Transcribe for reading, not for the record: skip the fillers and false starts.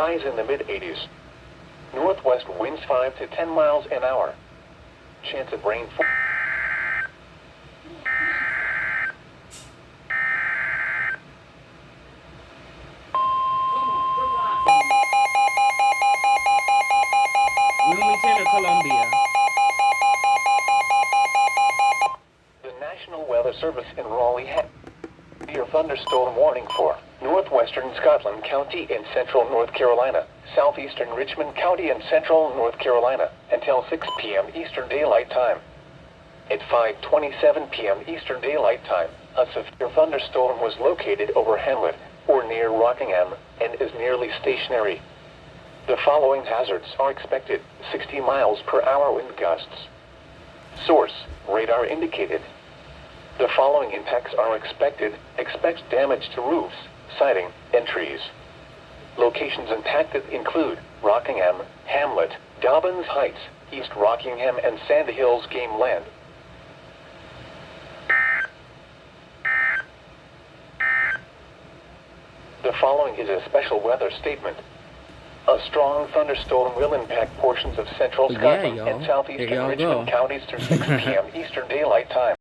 Highs in the mid-80s. Northwest winds 5 to 10 miles an hour. Chance of rain. Wilmington or Columbia? The National Weather Service in Raleigh has a thunderstorm warning for northwestern Scotland County in central North Carolina, southeastern Richmond County in central North Carolina, until 6 p.m. Eastern Daylight Time. At 5:27 p.m. Eastern Daylight Time, a severe thunderstorm was located over Hamlet, or near Rockingham, and is nearly stationary. The following hazards are expected: 60 miles per hour wind gusts. Source: radar indicated. The following impacts are expected. Expect damage to roofs, siding, and trees. Locations impacted include Rockingham, Hamlet, Dobbins Heights, East Rockingham, and Sand Hills Game Land. The following is a special weather statement. A strong thunderstorm will impact portions of central Scotland and southeastern Richmond counties through 6 p.m. Eastern Daylight Time.